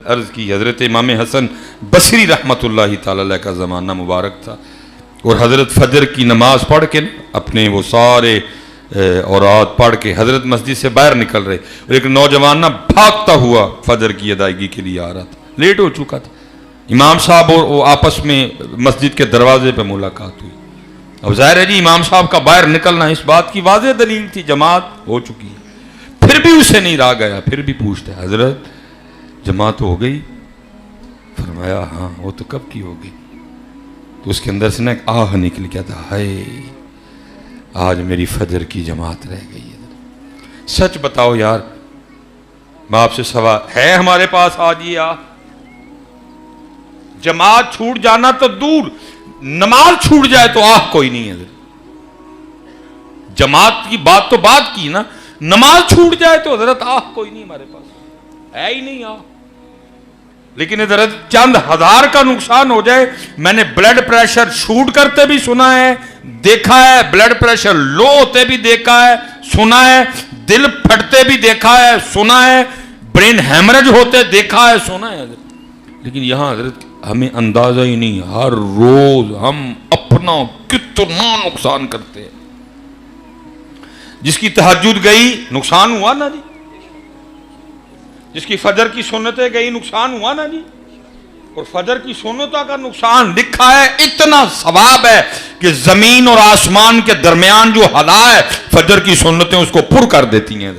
عرض کی حضرت امام حسن بصری رحمۃ اللہ تعالی علیہ کا زمانہ مبارک تھا، اور حضرت فجر کی نماز پڑھ کے اپنے وہ سارے اوراد پڑھ کے حضرت مسجد سے باہر نکل رہے، اور ایک نوجوان نہ بھاگتا ہوا فجر کی ادائیگی کے لیے آ رہا تھا، لیٹ ہو چکا تھا۔ امام صاحب اور وہ آپس میں مسجد کے دروازے پہ ملاقات ہوئی۔ اب ظاہر ہے جی امام صاحب کا باہر نکلنا اس بات کی واضح دلیل تھی، جماعت ہو چکی ہے۔ پھر بھی اسے نہیں رہا گیا، پھر بھی پوچھتا ہے حضرت جماعت ہو گئی؟ فرمایا ہاں، وہ تو کب کی ہو گئی؟ تو اس کے اندر سے نا ایک آہ نکل گیا تھا، ہائے آج میری فجر کی جماعت رہ گئی ہے۔ سچ بتاؤ یار، میں آپ سے سوال ہے ہمارے پاس آج یہ آہ؟ جماعت چھوٹ جانا تو دور، نماز چھوٹ جائے تو آہ کوئی نہیں ہے۔ جماعت کی بات تو بات کی نا، نماز چھوٹ جائے تو حضرت آہ کوئی نہیں ہمارے پاس، ہے ہی نہیں آہ۔ لیکن حضرت چند ہزار کا نقصان ہو جائے، میں نے بلڈ پریشر شوٹ کرتے بھی سنا ہے، دیکھا ہے، بلڈ پریشر لو ہوتے بھی دیکھا ہے، سنا ہے، دل پھٹتے بھی دیکھا ہے، سنا ہے، برین ہیمرج ہوتے دیکھا ہے، سنا ہے حضرت۔ لیکن یہاں حضرت ہمیں اندازہ ہی نہیں، ہر روز ہم اپنا کتنا نقصان کرتے ہیں۔ جس کی تہجد گئی نقصان ہوا نا جی، جس کی فجر کی سنتیں گئی نقصان ہوا نا جی، اور فجر کی سنتوں کا نقصان لکھا ہے، اتنا ثواب ہے کہ زمین اور آسمان کے درمیان جو حلا ہے فجر کی سنتیں اس کو پر کر دیتی ہیں۔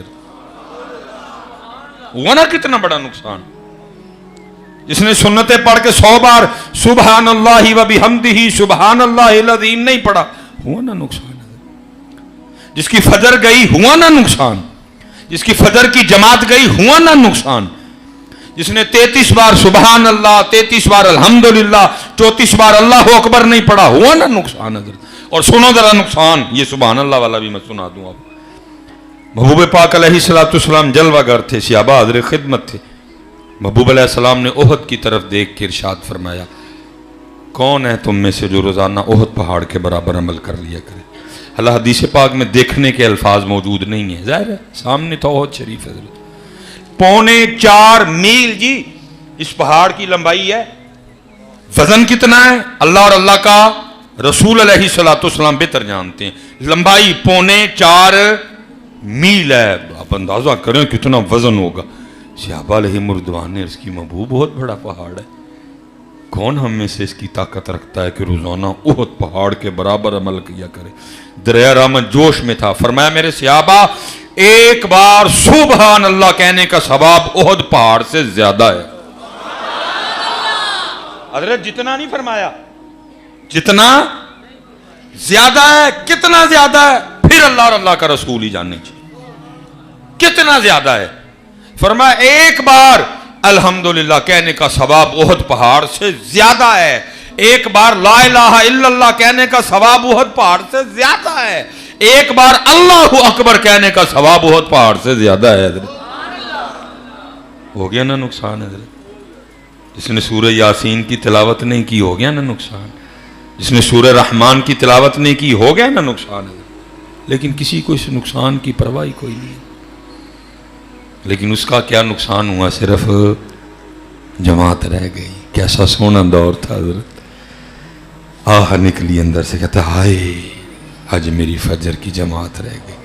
ہوا نا کتنا بڑا نقصان؟ جس نے سنتیں پڑھ کے 100 بار سبحان اللہ و بحمدہ سبحان اللہ العظیم نہیں پڑھا، ہوا نا نقصان؟ جس کی فجر گئی ہوا نا نقصان؟ جس کی فجر کی جماعت گئی ہوا نا نقصان؟ جس نے 33 بار سبحان اللہ، 33 بار الحمدللہ، 34 بار اللہ اکبر نہیں پڑھا، ہوا نا نقصان حضرت؟ اور سنو ذرا نقصان، یہ سبحان اللہ والا بھی میں سنا دوں آپ۔ محبوب پاک علیہ السلام جلوہ گر تھے، صحابہ حاضر خدمت تھے۔ محبوب علیہ السلام نے احد کی طرف دیکھ کے ارشاد فرمایا، کون ہے تم میں سے جو روزانہ احد پہاڑ کے برابر عمل کر لیا کرے؟ اللہ حدیث پاک میں دیکھنے کے الفاظ موجود نہیں ہیں، ظاہر ہے سامنے تو احد شریف ہے۔ 4.25 میل جی اس پہاڑ کی لمبائی ہے۔ وزن کتنا ہے اللہ اور اللہ کا رسول علیہ السلام بہتر جانتے ہیں۔ لمبائی 4.25 میل ہے، آپ اندازہ کریں کتنا وزن ہوگا۔ صحابہ علیہ مردوان نے اس کی محبوب بہت بڑا پہاڑ ہے، کون ہم میں سے اس کی طاقت رکھتا ہے کہ روزانہ احد پہاڑ کے برابر عمل کیا کرے؟ دریا رحمت جوش میں تھا، فرمایا میرے صحابہ ایک بار سبحان اللہ کہنے کا ثواب احد پہاڑ سے زیادہ ہے۔ حضرت جتنا نہیں فرمایا، جتنا زیادہ ہے۔ کتنا زیادہ ہے؟ پھر اللہ اور اللہ کا رسول ہی جاننے چاہیے کتنا زیادہ ہے۔ فرمایا ایک بار الحمدللہ کہنے کا ثواب احد پہاڑ سے زیادہ ہے، ایک بار لا الہ الا اللہ کہنے کا ثواب احد پہاڑ سے زیادہ ہے، ایک بار اللہ اکبر کہنے کا ثواب احد پہاڑ سے زیادہ ہے۔ ہو گیا نا نقصان حضرت؟ جس نے سورہ یاسین کی تلاوت نہیں کی ہو گیا نا نقصان؟ جس نے سورہ رحمان کی تلاوت نہیں کی ہو گیا نا نقصان حضرت؟ لیکن کسی کو اس نقصان کی پرواہ کوئی نہیں۔ لیکن اس کا کیا نقصان ہوا؟ صرف جماعت رہ گئی۔ کیسا سونا دور تھا حضرت۔ آہ نکلی اندر سے، کہتا ہائے آج میری فجر کی جماعت رہ گئی۔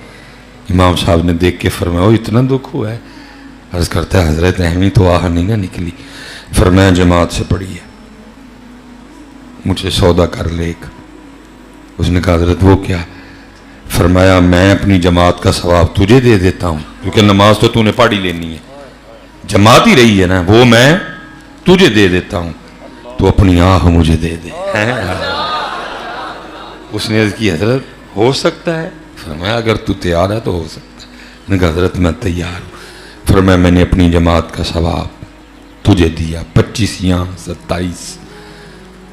امام صاحب نے دیکھ کے فرمایا وہ اتنا دکھ ہوا ہے؟ عرض کرتا ہے حضرت احمی تو آہ نہیں نہ نکلی۔ فرمایا جماعت سے پڑھی ہے، مجھے سودا کر لے ایک۔ اس نے کہا حضرت وہ کیا؟ فرمایا میں اپنی جماعت کا ثواب تجھے دے دیتا ہوں، کیونکہ نماز تو نے پڑھ ہی لینی ہے، جماعت ہی رہی ہے نا، وہ میں تجھے دے دیتا ہوں، تو اپنی آہ مجھے دے دے۔ اس نے عرض کی حضرت ہو سکتا ہے؟ فرمایا اگر تو تیار ہے تو ہو سکتا ہے۔ میں نے کہا حضرت میں تیار ہوں۔ فرمایا میں نے اپنی جماعت کا ثواب تجھے دیا 25 یا 27۔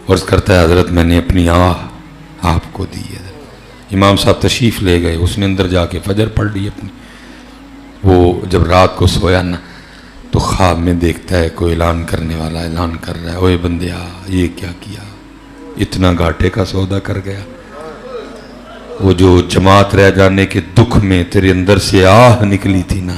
عرض کرتا ہے حضرت میں نے اپنی آہ آپ کو دی ہے۔ امام صاحب تشریف لے گئے، اس نے اندر جا کے فجر پڑھ لی اپنی۔ وہ جب رات کو سویا نا تو خواب میں دیکھتا ہے کوئی اعلان کرنے والا اعلان کر رہا ہے، اوے بندیا یہ کیا کیا، اتنا گھاٹے کا سودا کر گیا۔ وہ جو جماعت رہ جانے کے دکھ میں تیرے اندر سے آہ نکلی تھی نا،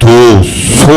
200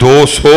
200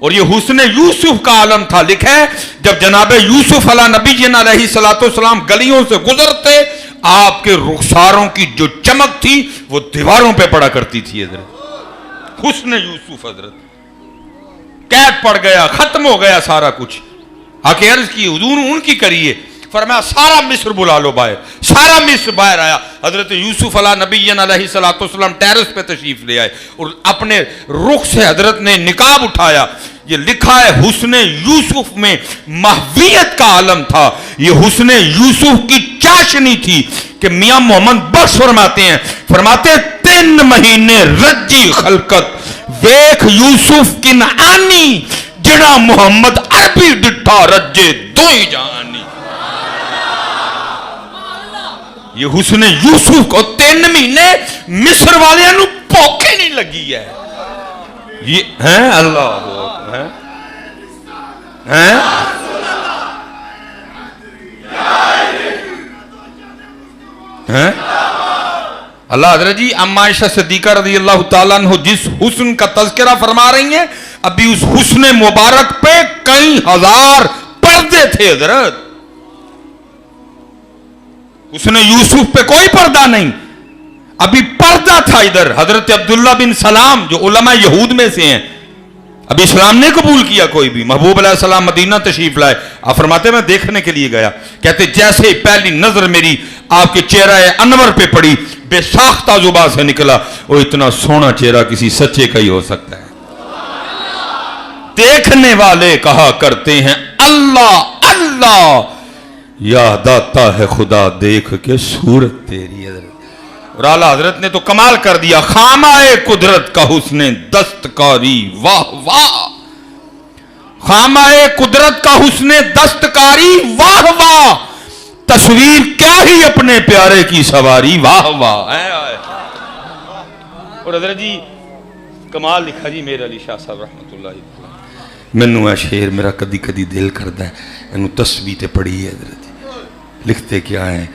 اور یہ حسن یوسف کا عالم تھا. لکھا ہے جب جناب یوسف علیہ نبی علیہ السلام گلیوں سے گزرتے آپ کے رخساروں کی جو چمک تھی وہ دیواروں پہ پڑا کرتی تھی. حضرت حسن یوسف حضرت قید پڑ گیا, ختم ہو گیا سارا کچھ. آ کے عرض کی حضور ان کی کریے. فرمایا سارا مصر بلا لو باہر. سارا مصر باہر آیا. حضرت یوسف علیہ نبی علیہ السلام ٹیرس پہ تشریف لے آئے اور اپنے رخ سے حضرت نے نقاب اٹھایا. یہ لکھا ہے حسن یوسف میں محویت کا عالم تھا. یہ حسن یوسف کی چاشنی تھی کہ میاں محمد بخش فرماتے 3 مہینے رجی خلقت ویکھ یوسف کن آنی جڑا محمد عربی ڈٹھا رجے دوئی جانی. یہ حسن یوسف کو 3 مہینے مصر والے انہوں پوکے نہیں لگی ہے. یہ ہیں اللہ ہیں اللہ حضرت جی اما عائشہ صدیقہ رضی اللہ تعالیٰ عنہ جس حسن کا تذکرہ فرما رہی ہیں ابھی اس حسن مبارک پہ کئی ہزار پردے تھے. حضرت حسن یوسف پہ کوئی پردہ نہیں, ابھی پردہ تھا ادھر. حضرت عبداللہ بن سلام جو علماء یہود میں سے ہیں, ابھی اسلام نے قبول کیا کوئی بھی. محبوب علیہ السلام مدینہ تشریف لائے. آپ فرماتے میں دیکھنے کے لیے گیا, کہتے جیسے پہلی نظر میری آپ کے چہرہ انور پہ پڑی بے ساختہ زبان سے نکلا وہ اتنا سونا چہرہ کسی سچے کا ہی ہو سکتا ہے. دیکھنے والے کہا کرتے ہیں اللہ اللہ, یاد آتا ہے خدا دیکھ کے صورت تیری. اور اعلیٰ حضرت نے تو کمال کر دیا. خامہ قدرت کا حسن دستکاری واہ واہ, خامہ قدرت کا حسن دستکاری واہ واہ, تصویر کیا ہی اپنے پیارے کی سواری واہ واہ. اور حضرت جی کمال لکھا جی میرے علی شاہ صاحب رحمت اللہ علیہ. مینوں ہے شعر میرا کدی کدی دل کرتا ہے انہوں تسبیح تے پڑھی ہے. حضرت لکھتے کیا ہیں,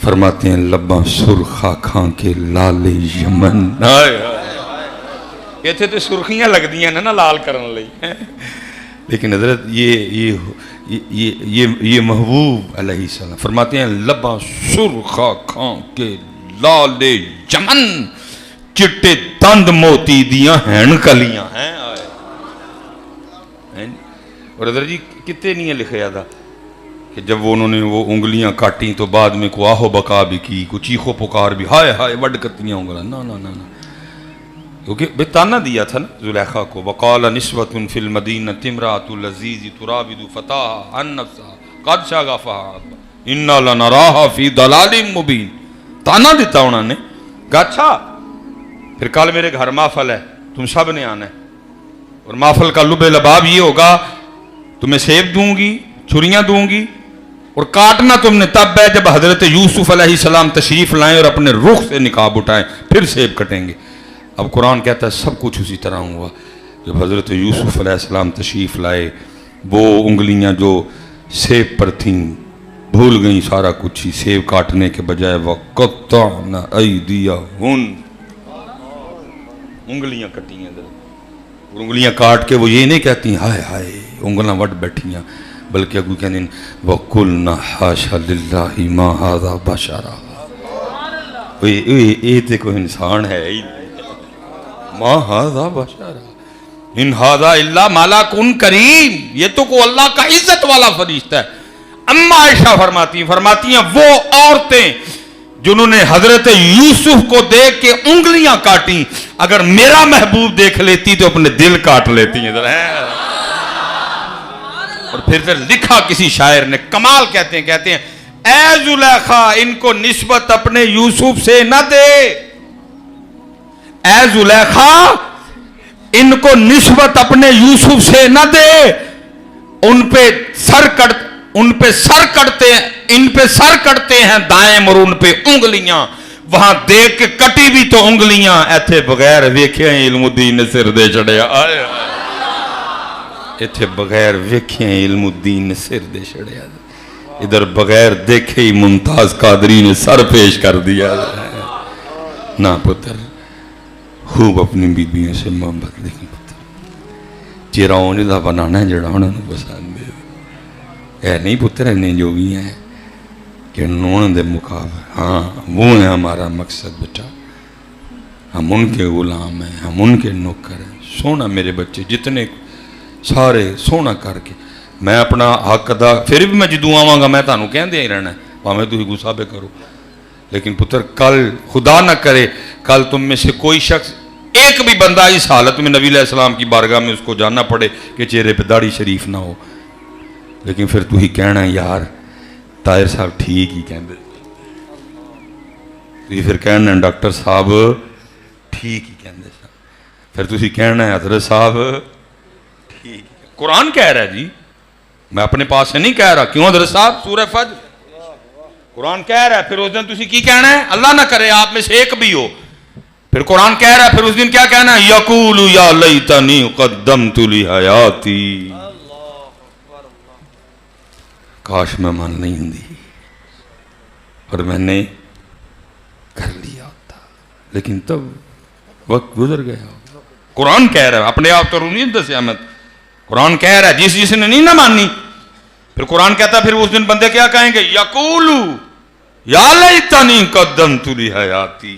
فرماتے ہیں لباں سرخا کھاں کے لال یمن. یہ تھے تو سرخیاں لگ دیاں نا لال کرن لئی, لیکن حضرت یہ محبوب علیہ السلام فرماتے ہیں لباں سرخا کھاں کے لال یمن, چٹے تند موتی دیاں ہین کلیاں ہیں. اور حضرت جی کتے نہیں لکھا تھا کہ جب انہوں نے وہ انگلیاں کاٹیں تو بعد میں کو آہو بکا بھی کی, کو چیخو پکار بھی, ہائے ہائے وڈ کرتیاں انگلیاں. نا نا نا نا, کیونکہ بتانا دیا تھا نا زلیخا کو. وقال نسوۃ فی المدینہ امرأۃ العزیز تراود فتاها عن نفسها قد شغفها انا لنراها فی ضلال مبین. تانا دیتا انہوں نے کہا اچھا پھر کل میرے گھر محفل ہے, تم سب نے آنا ہے, اور محفل کا لب لباب یہ ہوگا تمہیں سیب دوں گی, چھریاں دوں گی, اور کاٹنا تم نے تب ہے جب حضرت یوسف علیہ السلام تشریف لائیں اور اپنے رخ سے نقاب اٹھائیں, پھر سیب کٹیں گے. اب قرآن کہتا ہے سب کچھ اسی طرح ہوا. جب حضرت یوسف علیہ السلام تشریف لائے وہ انگلیاں جو سیب پر تھیں بھول گئیں سارا کچھ ہی, سیب کاٹنے کے بجائے وَقَطَّعْنَ أَيْدِيَهُنَّ, انگلیاں کٹی ہیں. اور انگلیاں کاٹ کے وہ یہ نہیں کہتی ہائے ہائے انگلیاں وٹ بیٹھیاں, بلکہ اگو کہتے ہیں وَقُلْنَا حَاشَ لِلَّهِ مَا هَذَا بَشَرًا. یہ تو کوئی انسان ہے ہی مَا هَذَا بَشَرًا إِنْ هَذَا إِلَّا مَلَكٌ کریم. یہ تو کو اللہ کا عزت والا فرشتہ ہے. اما عائشہ فرماتی ہیں وہ عورتیں جنہوں نے حضرت یوسف کو دیکھ کے انگلیاں کاٹیں, اگر میرا محبوب دیکھ لیتی تو اپنے دل کاٹ لیتی ہیں. اور پھر لکھا کسی شاعر نے کمال کہتے ہیں اے زلیخا ان کو نسبت اپنے یوسف سے نہ دے, اے زلیخا ان کو نسبت اپنے یوسف سے نہ دے, ان پہ سر کٹتے ہیں دائم اور ان پہ انگلیاں, وہاں دیکھ کے کٹی بھی تو انگلیاں ایتھے بغیر ویکھے علم الدین نے سر دے چڑھیا. ایتھے بغیر ویکھے علم الدین نے سر دے چڑھیا, ادھر بغیر دیکھے ہی ممتاز قادری نے سر پیش کر دیا. نہ پتر خوب اپنی بیویوں سے محبت, لیکن پتر چہرہ انج دا بنانا ہے جڑا انہوں نے پسند ہے. اے نہیں پتر انہیں جو بھی ہیں کہ نون دے مقابل. ہاں وہ ہے ہمارا مقصد بیٹا, ہم ان کے غلام ہیں, ہم ان کے نوکر ہیں. سونا میرے بچے جتنے سارے سونا کر کے میں اپنا حق ادا, پھر بھی میں جدوں آواں گا میں تانوں کہندے ہی رہنا ہے, پاویں تسی غصہ پہ کرو. لیکن پتر کل خدا نہ کرے کل تم میں سے کوئی شخص ایک بھی بندہ اس حالت میں نبی علیہ السلام کی بارگاہ میں اس کو جاننا پڑے کہ چہرے پہ داڑھی شریف نہ ہو, لیکن پھر تو ہی کہنا یار طاہر صاحب ٹھیک ہی کہندے, تو پھر کہنا ہے ڈاکٹر صاحب ٹھیک ہی کہندے, پھر تو ہی کہنا ہے حضرت صاحب ٹھیک. قرآن کہہ رہا ہے جی, میں اپنے پاس سے نہیں کہہ رہا. کیوں حضرت صاحب؟ سورہ فجر قرآن کہہ رہا ہے. پھر اس دن تسی کی کہنا ہے؟ اللہ نہ کرے آپ میں سے ایک بھی ہو. پھر قرآن کہہ رہا ہے پھر اس دن کیا کہنا ہے؟ یقول یا لیتنی قدمت لحیاتی, کاش میں مان نہیں ہندی اور میں نے کر لیا ہوتا, لیکن تب وقت گزر گیا. قرآن کہہ رہا ہے, اپنے آپ تو نہیں دسیا میں, قرآن کہہ رہا ہے. جس نے نہیں نہ مانی پھر قرآن کہتا ہے پھر اس دن بندے کیا کہیں گے؟ یقول یا لیتنی قدمت لحیاتی.